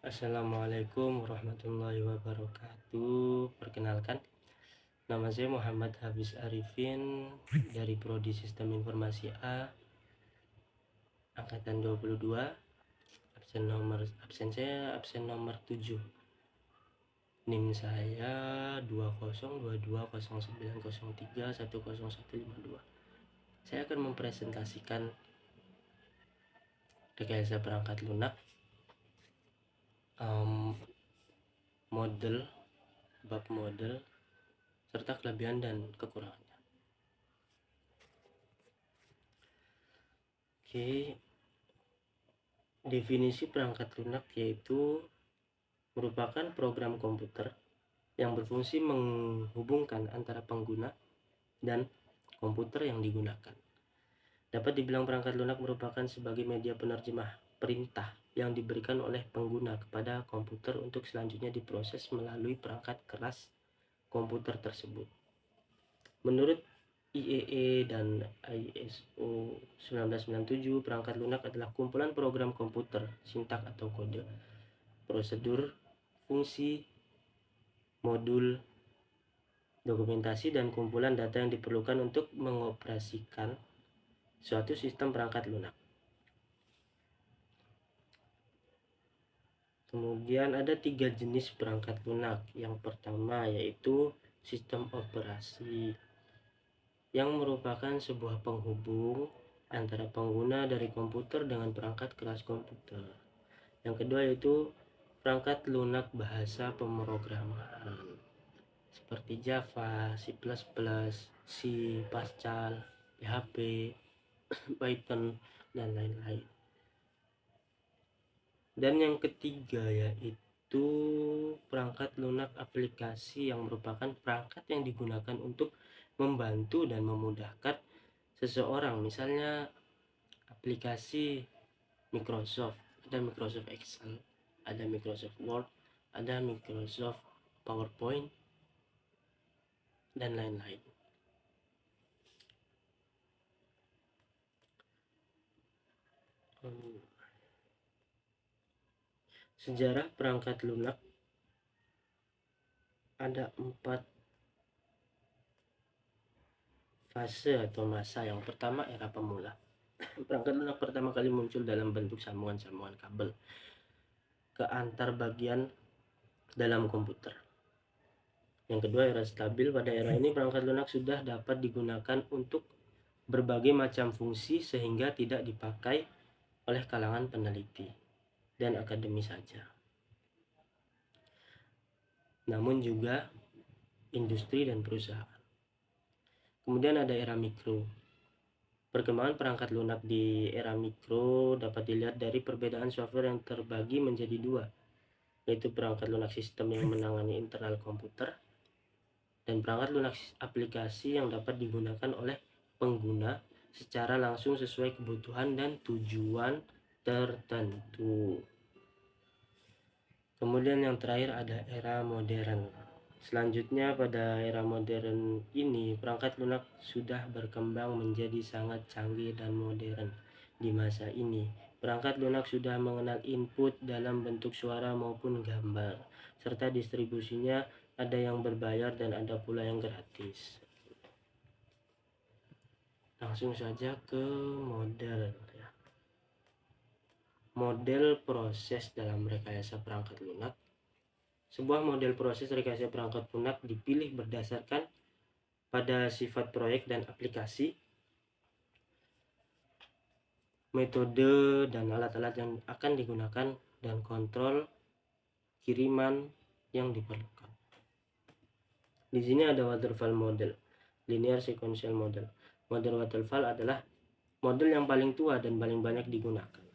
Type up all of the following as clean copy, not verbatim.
Assalamualaikum warahmatullahi wabarakatuh. Perkenalkan, nama saya Muhammad Hafiz Arifin dari Prodi Sistem Informasi A angkatan 22. Absen saya absen nomor 7. NIM saya 20220903105152. Saya akan mempresentasikan rekayasa perangkat lunak, model, bab model, serta kelebihan dan kekurangannya. Oke, definisi perangkat lunak yaitu merupakan program komputer yang berfungsi menghubungkan antara pengguna dan komputer yang digunakan. Dapat dibilang perangkat lunak merupakan sebagai media penerjemah perintah yang diberikan oleh pengguna kepada komputer untuk selanjutnya diproses melalui perangkat keras komputer tersebut. Menurut IEE dan ISO 1997, perangkat lunak adalah kumpulan program komputer, sintak atau kode, prosedur, fungsi, modul, dokumentasi, dan kumpulan data yang diperlukan untuk mengoperasikan suatu sistem perangkat lunak. Kemudian ada 3 jenis perangkat lunak. Yang pertama yaitu sistem operasi, yang merupakan sebuah penghubung antara pengguna dari komputer dengan perangkat keras komputer. Yang kedua yaitu perangkat lunak bahasa pemrograman seperti Java, C++, C, Pascal, PHP, Python, dan lain-lain. Dan yang ketiga yaitu perangkat lunak aplikasi, yang merupakan perangkat yang digunakan untuk membantu dan memudahkan seseorang. Misalnya aplikasi Microsoft, ada Microsoft Excel, ada Microsoft Word, ada Microsoft PowerPoint, dan lain-lain. Sejarah perangkat lunak ada 4 fase atau masa. Yang pertama, era pemula. Perangkat lunak pertama kali muncul dalam bentuk sambungan-sambungan kabel ke antar bagian dalam komputer. Yang kedua, era stabil. Pada era ini perangkat lunak sudah dapat digunakan untuk berbagai macam fungsi sehingga tidak dipakai oleh kalangan peneliti dan akademi saja, namun juga industri dan perusahaan. Kemudian ada era mikro. Perkembangan perangkat lunak di era mikro dapat dilihat dari perbedaan software yang terbagi menjadi 2, yaitu perangkat lunak sistem yang menangani internal komputer dan perangkat lunak aplikasi yang dapat digunakan oleh pengguna secara langsung sesuai kebutuhan dan tujuan tertentu. Kemudian yang terakhir ada era modern. Selanjutnya, pada era modern ini perangkat lunak sudah berkembang menjadi sangat canggih dan modern. Di masa ini perangkat lunak sudah mengenal input dalam bentuk suara maupun gambar, serta distribusinya ada yang berbayar dan ada pula yang gratis. Langsung saja ke model. Model proses dalam rekayasa perangkat lunak. Sebuah model proses rekayasa perangkat lunak dipilih berdasarkan pada sifat proyek dan aplikasi, metode dan alat-alat yang akan digunakan, dan kontrol kiriman yang diperlukan. Di sini ada waterfall model, linear sequential model. Model waterfall adalah model yang paling tua dan paling banyak digunakan.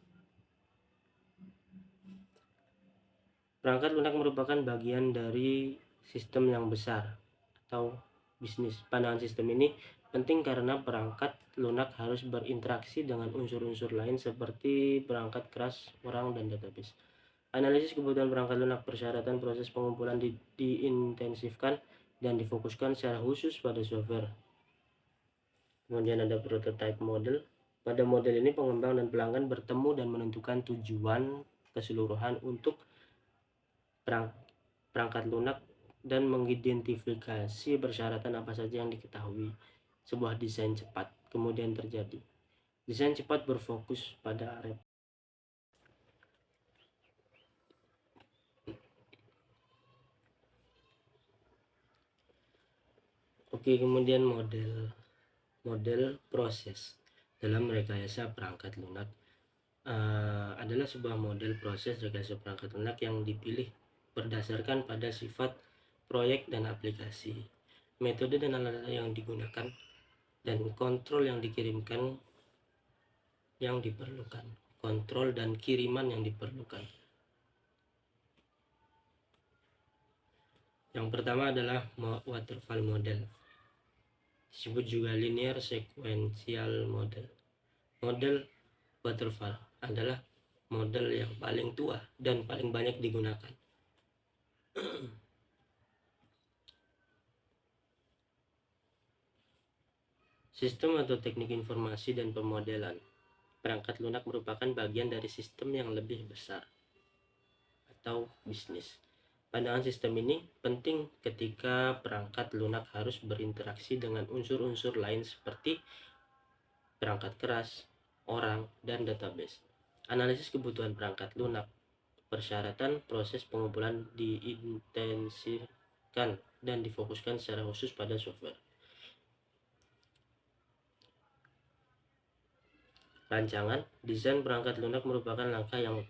Perangkat lunak merupakan bagian dari sistem yang besar atau bisnis. Pandangan sistem ini penting karena perangkat lunak harus berinteraksi dengan unsur-unsur lain seperti perangkat keras, orang, dan database. Analisis kebutuhan perangkat lunak, persyaratan proses pengumpulan diintensifkan dan difokuskan secara khusus pada software. Kemudian ada prototype model. Pada model ini pengembang dan pelanggan bertemu dan menentukan tujuan keseluruhan untuk perangkat lunak dan mengidentifikasi persyaratan apa saja yang diketahui. Sebuah desain cepat kemudian terjadi. Desain cepat berfokus pada kemudian model proses dalam rekayasa perangkat lunak adalah sebuah model proses rekayasa perangkat lunak yang dipilih berdasarkan pada sifat proyek dan aplikasi, metode dan alat yang digunakan, dan kontrol yang dikirimkan yang diperlukan, kontrol dan kiriman yang diperlukan. Yang pertama adalah waterfall model, disebut juga linear sequential model. Model waterfall adalah model yang paling tua dan paling banyak digunakan. Sistem atau teknik informasi dan pemodelan perangkat lunak merupakan bagian dari sistem yang lebih besar atau bisnis. Pandangan sistem ini penting ketika perangkat lunak harus berinteraksi dengan unsur-unsur lain seperti perangkat keras, orang, dan database. Analisis kebutuhan perangkat lunak, persyaratan proses pengumpulan diintensifkan dan difokuskan secara khusus pada software. Rancangan desain perangkat lunak merupakan langkah yang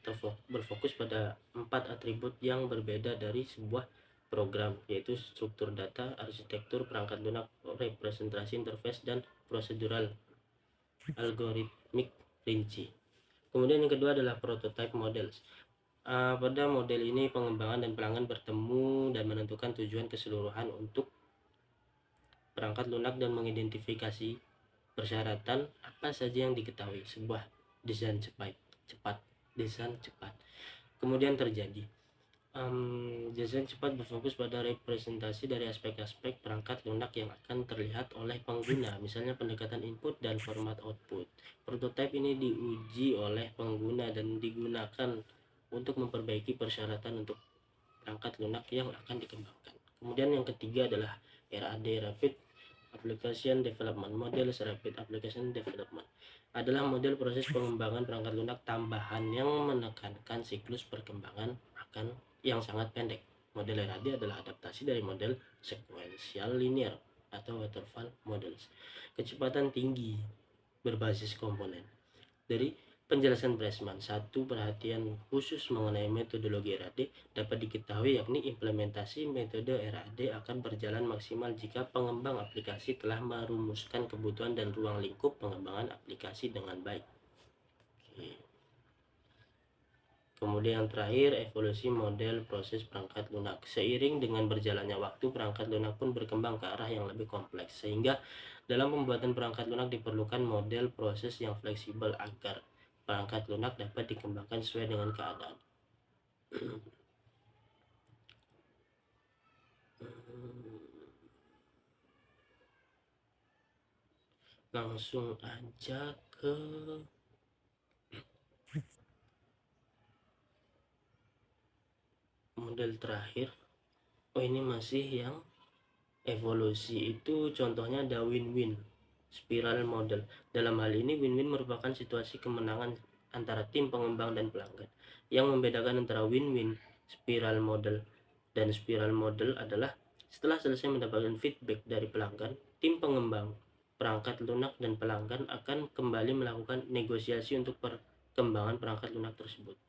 berfokus pada 4 atribut yang berbeda dari sebuah program, yaitu struktur data, arsitektur perangkat lunak, representasi interface, dan prosedural algoritmik rinci. Kemudian yang kedua adalah prototype models. Pada model ini pengembangan dan pelanggan bertemu dan menentukan tujuan keseluruhan untuk perangkat lunak dan mengidentifikasi persyaratan apa saja yang diketahui. Sebuah desain desain cepat kemudian terjadi. Desain cepat berfokus pada representasi dari aspek-aspek perangkat lunak yang akan terlihat oleh pengguna, misalnya pendekatan input dan format output. Prototipe ini diuji oleh pengguna dan digunakan untuk memperbaiki persyaratan untuk perangkat lunak yang akan dikembangkan. Kemudian yang ketiga adalah RAD, Rapid Application Development. Model Rapid Application Development adalah model proses pengembangan perangkat lunak tambahan yang menekankan siklus perkembangan yang sangat pendek. Model RAD adalah adaptasi dari model sequential linear atau waterfall models. Kecepatan tinggi berbasis komponen. Dari penjelasan Pressman, satu perhatian khusus mengenai metodologi RAD dapat diketahui, yakni implementasi metode RAD akan berjalan maksimal jika pengembang aplikasi telah merumuskan kebutuhan dan ruang lingkup pengembangan aplikasi dengan baik. Kemudian yang terakhir, evolusi model proses perangkat lunak. Seiring dengan berjalannya waktu, perangkat lunak pun berkembang ke arah yang lebih kompleks, sehingga dalam pembuatan perangkat lunak diperlukan model proses yang fleksibel agar perangkat lunak dapat dikembangkan sesuai dengan keadaan. Langsung aja ke model terakhir. Ini masih yang evolusi. Itu contohnya ada win-win spiral model. Dalam hal ini win-win merupakan situasi kemenangan antara tim pengembang dan pelanggan. Yang membedakan antara win-win spiral model dan spiral model adalah setelah selesai mendapatkan feedback dari pelanggan, tim pengembang perangkat lunak dan pelanggan akan kembali melakukan negosiasi untuk perkembangan perangkat lunak tersebut.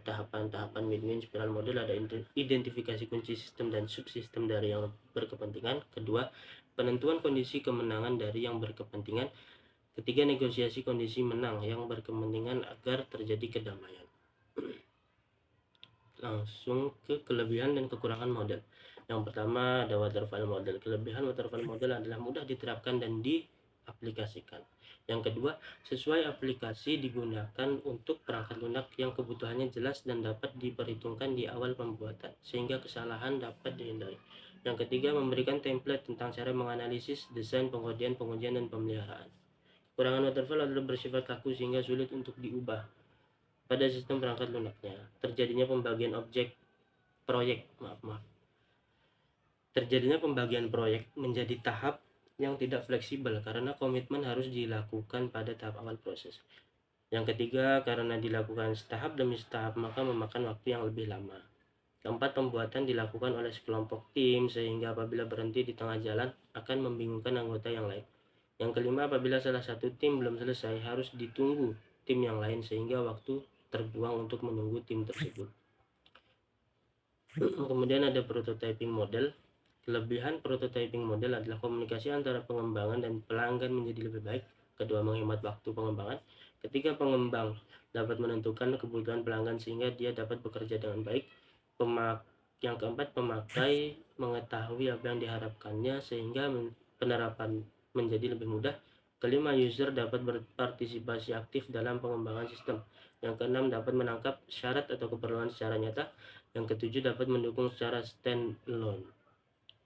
Tahapan-tahapan win-win spiral model ada identifikasi kunci sistem dan subsistem dari yang berkepentingan. Kedua, penentuan kondisi kemenangan dari yang berkepentingan. Ketiga, negosiasi kondisi menang yang berkepentingan agar terjadi kedamaian. Langsung ke kelebihan dan kekurangan model. Yang pertama ada waterfall model. Kelebihan waterfall model adalah mudah diterapkan dan diaplikasikan. Yang kedua, sesuai aplikasi digunakan untuk perangkat lunak yang kebutuhannya jelas dan dapat diperhitungkan di awal pembuatan, sehingga kesalahan dapat dihindari. Yang ketiga, memberikan template tentang cara menganalisis, desain, pengujian, dan pemeliharaan. Kekurangan waterfall adalah bersifat kaku sehingga sulit untuk diubah. pada sistem perangkat lunaknya. Terjadinya pembagian objek proyek, terjadinya pembagian proyek menjadi tahap yang tidak fleksibel karena komitmen harus dilakukan pada tahap awal proses. Yang ketiga, karena dilakukan setahap demi setahap maka memakan waktu yang lebih lama. Keempat, pembuatan dilakukan oleh sekelompok tim sehingga apabila berhenti di tengah jalan akan membingungkan anggota yang lain. Yang kelima, apabila salah satu tim belum selesai harus ditunggu tim yang lain sehingga waktu terbuang untuk menunggu tim tersebut. Kemudian ada prototyping model. Kelebihan prototyping model adalah komunikasi antara pengembangan dan pelanggan menjadi lebih baik. Kedua, menghemat waktu pengembangan. Ketiga, pengembang dapat menentukan kebutuhan pelanggan sehingga dia dapat bekerja dengan baik. Yang keempat, pemakai mengetahui apa yang diharapkannya sehingga penerapan menjadi lebih mudah. Kelima, user dapat berpartisipasi aktif dalam pengembangan sistem. Yang keenam, dapat menangkap syarat atau keperluan secara nyata. Yang ketujuh, dapat mendukung secara standalone.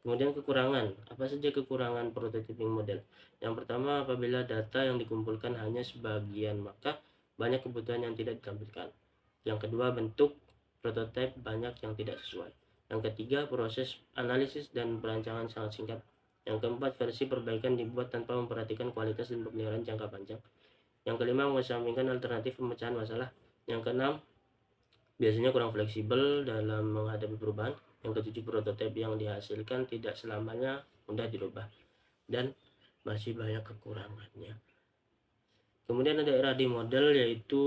Kemudian kekurangan, apa saja kekurangan prototyping model? Yang pertama, apabila data yang dikumpulkan hanya sebagian, maka banyak kebutuhan yang tidak ditampilkan. Yang kedua, bentuk prototipe banyak yang tidak sesuai. Yang ketiga, proses analisis dan perancangan sangat singkat. Yang keempat, versi perbaikan dibuat tanpa memperhatikan kualitas dan pemeliharaan jangka panjang. Yang kelima, mengesampingkan alternatif pemecahan masalah. Yang keenam, biasanya kurang fleksibel dalam menghadapi perubahan. Yang ketujuh, prototipe yang dihasilkan tidak selamanya mudah dirubah dan masih banyak kekurangannya. Kemudian ada RAD model, yaitu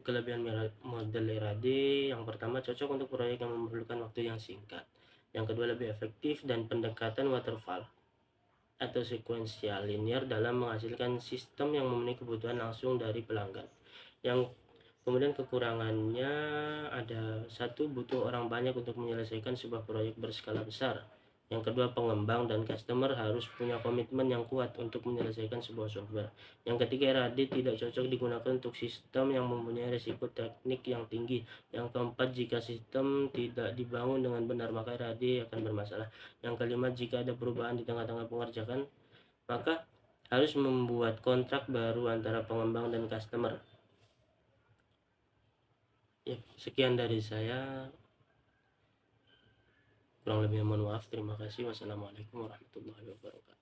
kelebihan model RAD. Yang pertama, cocok untuk proyek yang memerlukan waktu yang singkat. Yang kedua, lebih efektif dan pendekatan waterfall atau sekuensial linear dalam menghasilkan sistem yang memenuhi kebutuhan langsung dari pelanggan. Yang kemudian kekurangannya ada satu, butuh orang banyak untuk menyelesaikan sebuah proyek berskala besar. Yang kedua, pengembang dan customer harus punya komitmen yang kuat untuk menyelesaikan sebuah software. Yang ketiga, RAD tidak cocok digunakan untuk sistem yang mempunyai risiko teknik yang tinggi. Yang keempat, jika sistem tidak dibangun dengan benar maka RAD akan bermasalah. Yang kelima, jika ada perubahan di tengah-tengah pengerjaan maka harus membuat kontrak baru antara pengembang dan customer. Ya, sekian dari saya. Kurang lebih mohon maaf. Terima kasih. Wassalamualaikum warahmatullahi wabarakatuh.